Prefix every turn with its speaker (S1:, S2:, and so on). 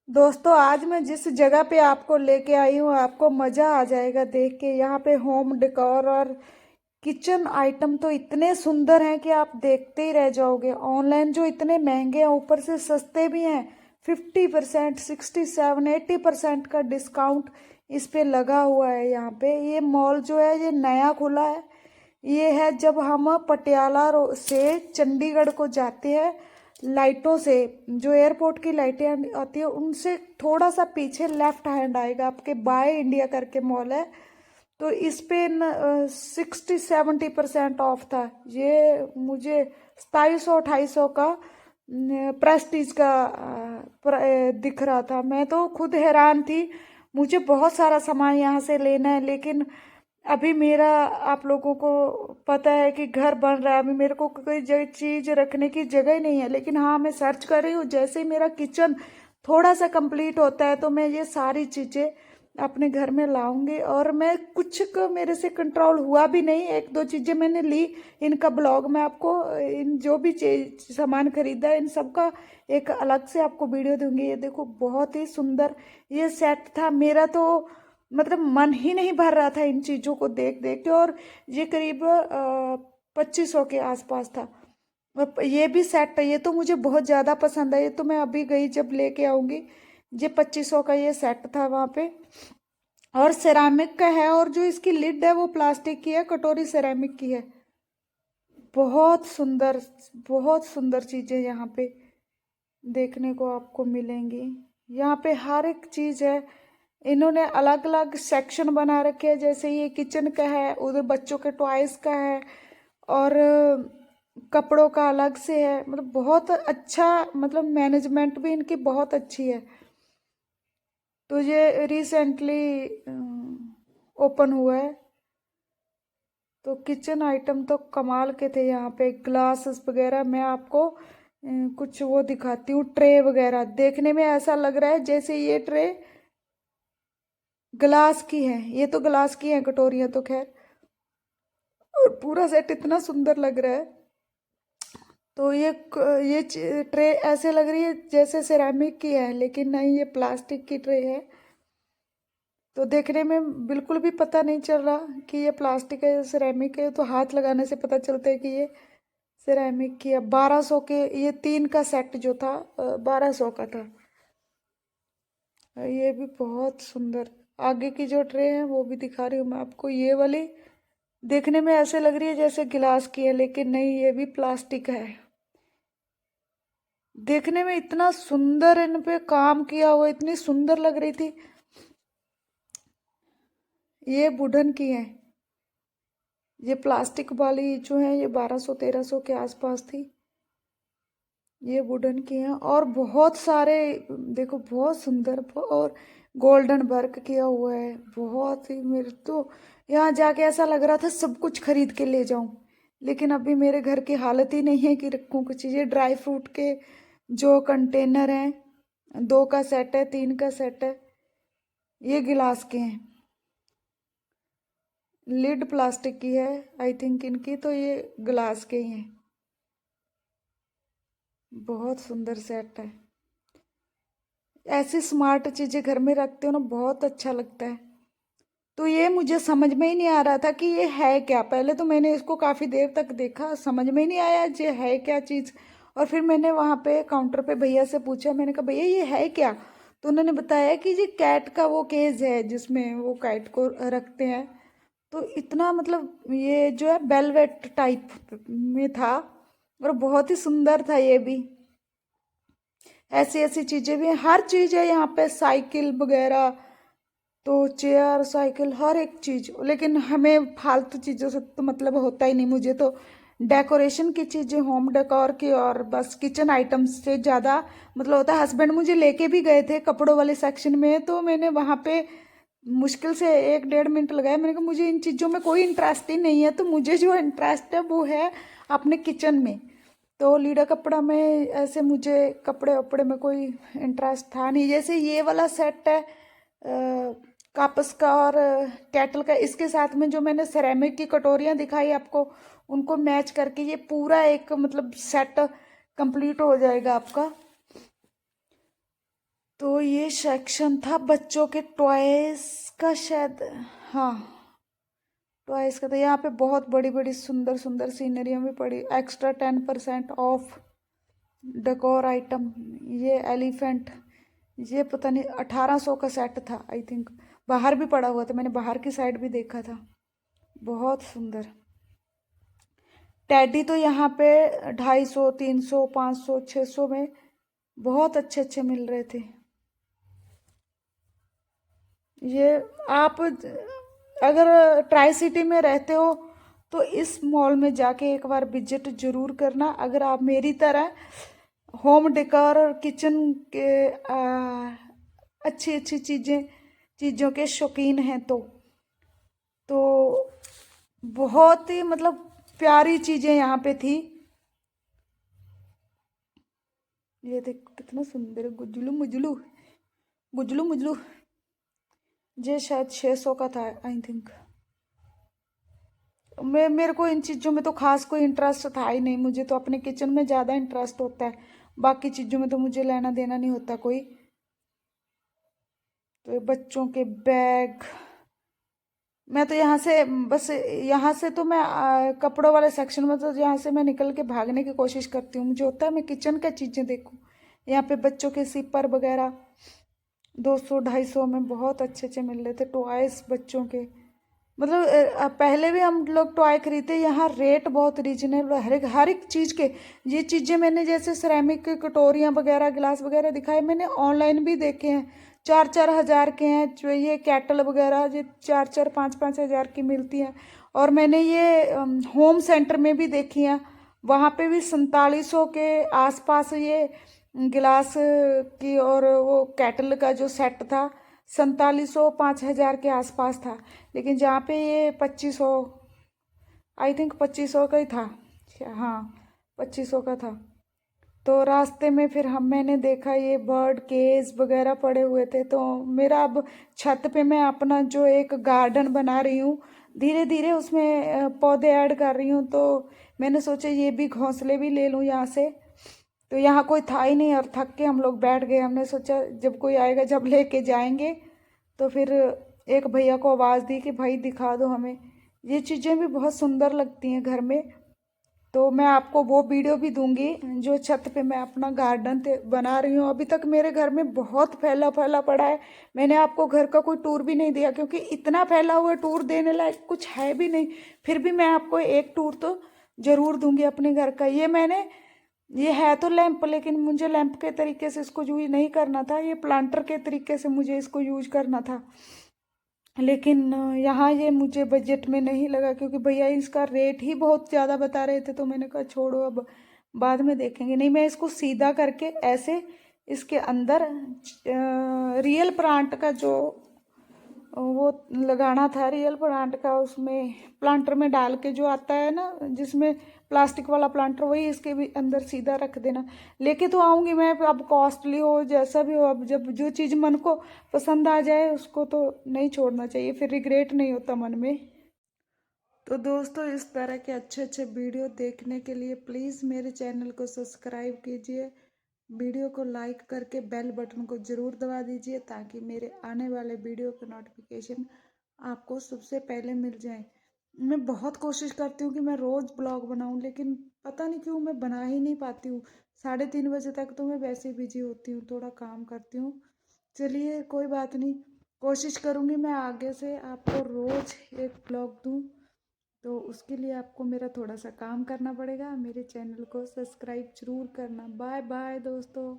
S1: दोस्तों आज मैं जिस जगह पे आपको लेके आई हूँ आपको मज़ा आ जाएगा देख के। यहाँ पे होम डेकोर और किचन आइटम तो इतने सुंदर हैं कि आप देखते ही रह जाओगे। ऑनलाइन जो इतने महंगे हैं ऊपर से सस्ते भी हैं। 50%, 67, 80% का डिस्काउंट इस पे लगा हुआ है। यहाँ पे ये मॉल जो है ये नया खुला है। ये है जब हम पटियाला से चंडीगढ़ को जाते हैं, लाइटों से जो एयरपोर्ट की लाइटें आती है उनसे थोड़ा सा पीछे लेफ्ट हैंड आएगा, आपके बाय इंडिया करके मॉल है। तो इस पे 60-70% ऑफ था। ये मुझे 2700-2800 का प्रेस्टीज का दिख रहा था। मैं तो खुद हैरान थी। मुझे बहुत सारा सामान यहाँ से लेना है, लेकिन अभी मेरा, आप लोगों को पता है कि घर बन रहा है, अभी मेरे को कोई चीज़ रखने की जगह ही नहीं है। लेकिन हाँ, मैं सर्च कर रही हूँ। जैसे ही मेरा किचन थोड़ा सा कंप्लीट होता है तो मैं ये सारी चीज़ें अपने घर में लाऊंगी। और मैं कुछ को मेरे से कंट्रोल हुआ भी नहीं, एक दो चीज़ें मैंने ली। इनका ब्लॉग मैं आपको, इन जो भी सामान खरीदा है इन सब का एक अलग से आपको वीडियो दूंगी। ये देखो बहुत ही सुंदर ये सेट था। मेरा तो मतलब मन ही नहीं भर रहा था इन चीज़ों को देख देख के। और ये करीब 2500 के आसपास था। ये भी सेट है, ये तो मुझे बहुत ज़्यादा पसंद है। ये तो मैं अभी गई जब लेके आऊँगी। ये 2500 का ये सेट था वहाँ पे। और सेरामिक का है, और जो इसकी लिड है वो प्लास्टिक की है, कटोरी सेरामिक की है। बहुत सुंदर, बहुत सुंदर चीज़ें यहाँ पे देखने को आपको मिलेंगी। यहाँ पे हर एक चीज़ है। इन्होंने अलग अलग सेक्शन बना रखे हैं, जैसे ये किचन का है, उधर बच्चों के टॉयज का है, और कपड़ों का अलग से है। मतलब बहुत अच्छा, मतलब मैनेजमेंट भी इनकी बहुत अच्छी है। तो ये रिसेंटली ओपन हुआ है। तो किचन आइटम तो कमाल के थे। यहाँ पे ग्लासेस वगैरह, मैं आपको कुछ वो दिखाती हूँ। ट्रे वगैरह देखने में ऐसा लग रहा है जैसे ये ट्रे ग्लास की है। ये तो ग्लास की है कटोरियाँ तो खैर। और पूरा सेट इतना सुंदर लग रहा है। तो ये ट्रे ऐसे लग रही है जैसे सिरेमिक की है, लेकिन नहीं, ये प्लास्टिक की ट्रे है। तो देखने में बिल्कुल भी पता नहीं चल रहा कि ये प्लास्टिक है या सिरेमिक है। तो हाथ लगाने से पता चलता है कि ये सिरेमिक की है। 1200 के ये तीन का सेट जो था 1200 का था। ये भी बहुत सुंदर। आगे की जो ट्रे है वो भी दिखा रही हूँ मैं आपको। ये वाली देखने में ऐसे लग रही है जैसे गिलास की है, लेकिन नहीं, ये भी प्लास्टिक है। देखने में इतना सुंदर इन पे काम किया हुआ, इतनी सुंदर लग रही थी। ये वुडन की है। ये प्लास्टिक वाली जो है ये 1200-1300 के आसपास थी। ये वुडन की है। और बहुत सारे, देखो बहुत सुंदर, और गोल्डन वर्क किया हुआ है। बहुत ही, मेरे तो यहाँ जाके ऐसा लग रहा था सब कुछ खरीद के ले जाऊं। लेकिन अभी मेरे घर की हालत ही नहीं है कि रखूं कुछ चीज़ें। ड्राई फ्रूट के जो कंटेनर हैं, 2 का सेट है, 3 का सेट है। ये गिलास के हैं। लिड प्लास्टिक की है आई थिंक इनकी, तो ये ग्लास के ही हैं। बहुत सुंदर सेट है। ऐसी स्मार्ट चीजें घर में रखते हो ना, बहुत अच्छा लगता है। तो ये मुझे समझ में ही नहीं आ रहा था कि ये है क्या। पहले तो मैंने इसको काफी देर तक देखा, समझ में ही नहीं आया ये है क्या चीज। और फिर मैंने वहां पे काउंटर पे भैया से पूछा, मैंने कहा भैया ये है क्या। तो उन्होंने बताया कि ये कैट का वो केज है जिसमें वो कैट को रखते हैं। तो इतना, मतलब ये जो है वेलवेट टाइप में था, और बहुत ही सुंदर था ये भी। ऐसी ऐसी चीजें भी हैं, हर चीज है यहाँ पे, साइकिल वगैरह। तो चेयर, साइकिल, हर एक चीज। लेकिन हमें फालतू चीजों से तो मतलब होता ही नहीं। मुझे तो डेकोरेशन की चीजें, होम डेकोर की, और बस किचन आइटम्स से ज्यादा मतलब होता है। हस्बैंड मुझे लेके भी गए थे कपड़ों वाले सेक्शन में, तो मैंने वहां पे मुश्किल से 1-1.5 मिनट लगाया। मैंने कहा मुझे इन चीज़ों में कोई इंटरेस्ट ही नहीं है। तो मुझे जो इंटरेस्ट है वो है अपने किचन में। तो लीड़ा कपड़ा में ऐसे मुझे कपड़े वपड़े में कोई इंटरेस्ट था नहीं। जैसे ये वाला सेट है कापस का और कैटल का, इसके साथ में जो मैंने सेरेमिक की कटोरियाँ दिखाई आपको, उनको मैच करके ये पूरा एक मतलब सेट कंप्लीट हो जाएगा आपका। तो ये सेक्शन था बच्चों के टॉयज का शायद, हाँ टॉयज का था। यहाँ पे बहुत बड़ी बड़ी सुंदर सुंदर सीनरियाँ भी पड़ी। Extra 10% of decor item. ये एलिफेंट, ये पता नहीं 1800 का सेट था आई थिंक। बाहर भी पड़ा हुआ था, मैंने बाहर की साइड भी देखा था। बहुत सुंदर। टेडी तो यहाँ पे 250, 300, 500, 600 में बहुत अच्छे अच्छे मिल रहे थे। ये आप अगर ट्राई सिटी में रहते हो तो इस मॉल में जाके एक बार विजिट जरूर करना। अगर आप मेरी तरह होम डेकोर और किचन के अच्छी अच्छी चीज़ों के शौकीन हैं तो बहुत ही मतलब प्यारी चीज़ें यहाँ पे थी। ये देख कितना सुंदर है, गुजलू मुजलू, गुजलू मुजलू। ये शायद 600 का था आई थिंक। मेरे को इन चीज़ों में तो खास कोई इंटरेस्ट था ही नहीं। मुझे तो अपने किचन में ज़्यादा इंटरेस्ट होता है, बाकी चीज़ों में तो मुझे लेना देना नहीं होता कोई। तो बच्चों के बैग, मैं तो यहाँ से बस, यहाँ से तो मैं कपड़ों वाले सेक्शन में, तो यहाँ से मैं निकल के भागने की कोशिश करती हूँ। मुझे होता है मैं किचन का चीज़ें देखूँ। यहाँ पे बच्चों के सिपर वगैरह 200-250 में बहुत अच्छे अच्छे मिल रहे थे। टॉयज बच्चों के, मतलब पहले भी हम लोग टॉय खरीदते, यहाँ रेट बहुत रीजनेबल हर एक चीज़ के। ये चीज़ें मैंने जैसे सिरेमिक की कटोरियाँ वगैरह, गिलास वगैरह दिखाए, मैंने ऑनलाइन भी देखे हैं। 4-4 हज़ार के हैं जो ये कैटल वगैरह, ये 4-4, 5-5 हज़ार की मिलती हैं। और मैंने ये होम सेंटर में भी देखी हैं, वहाँ पे भी 4700 के आसपास ये गिलास की और वो कैटल का जो सेट था 4700, 5 हज़ार के आसपास था। लेकिन जहाँ पे ये 2500, आई थिंक 2500 का ही था, हाँ 2500 का था। तो रास्ते में फिर मैंने देखा ये बर्ड केज वगैरह पड़े हुए थे। तो मेरा अब छत पे मैं अपना जो एक गार्डन बना रही हूँ, धीरे धीरे उसमें पौधे ऐड कर रही हूँ। तो मैंने सोचा ये भी घोंसले भी ले लूँ यहाँ से। तो यहाँ कोई था ही नहीं और थक के हम लोग बैठ गए। हमने सोचा जब कोई आएगा, जब लेके जाएंगे, तो फिर एक भैया को आवाज़ दी कि भाई दिखा दो हमें। ये चीज़ें भी बहुत सुंदर लगती हैं घर में। तो मैं आपको वो वीडियो भी दूंगी जो छत पे मैं अपना गार्डन बना रही हूँ। अभी तक मेरे घर में बहुत फैला फैला पड़ा है। मैंने आपको घर का कोई टूर भी नहीं दिया, क्योंकि इतना फैला हुआ टूर देने लायक कुछ है भी नहीं। फिर भी मैं आपको एक टूर तो ज़रूर दूंगी अपने घर का। ये है तो लैंप, लेकिन मुझे लैंप के तरीके से इसको यूज नहीं करना था, ये प्लांटर के तरीके से मुझे इसको यूज करना था। लेकिन यहाँ ये मुझे बजट में नहीं लगा, क्योंकि भैया इसका रेट ही बहुत ज़्यादा बता रहे थे। तो मैंने कहा छोड़ो, अब बाद में देखेंगे। नहीं, मैं इसको सीधा करके ऐसे इसके अंदर रियल प्लांट का जो वो लगाना था, रियल प्लांट का, उसमें प्लांटर में डाल के जो आता है ना, जिसमें प्लास्टिक वाला प्लांटर, वही इसके भी अंदर सीधा रख देना। लेके तो आऊँगी मैं, अब कॉस्टली हो जैसा भी हो, अब जब जो चीज़ मन को पसंद आ जाए उसको तो नहीं छोड़ना चाहिए, फिर रिग्रेट नहीं होता मन में। तो दोस्तों, इस तरह के अच्छे अच्छे वीडियो देखने के लिए प्लीज़ मेरे चैनल को सब्सक्राइब कीजिए, वीडियो को लाइक करके बेल बटन को ज़रूर दबा दीजिए, ताकि मेरे आने वाले वीडियो का नोटिफिकेशन आपको सबसे पहले मिल जाए। मैं बहुत कोशिश करती हूँ कि मैं रोज़ ब्लॉग बनाऊँ, लेकिन पता नहीं क्यों मैं बना ही नहीं पाती हूँ। 3:30 बजे तक तो मैं वैसे ही बिजी होती हूँ, थोड़ा काम करती हूँ। चलिए कोई बात नहीं, कोशिश करूँगी मैं आगे से आपको रोज़ एक ब्लॉग दूँ। तो उसके लिए आपको मेरा थोड़ा सा काम करना पड़ेगा। मेरे चैनल को सब्सक्राइब जरूर करना। बाय बाय दोस्तों।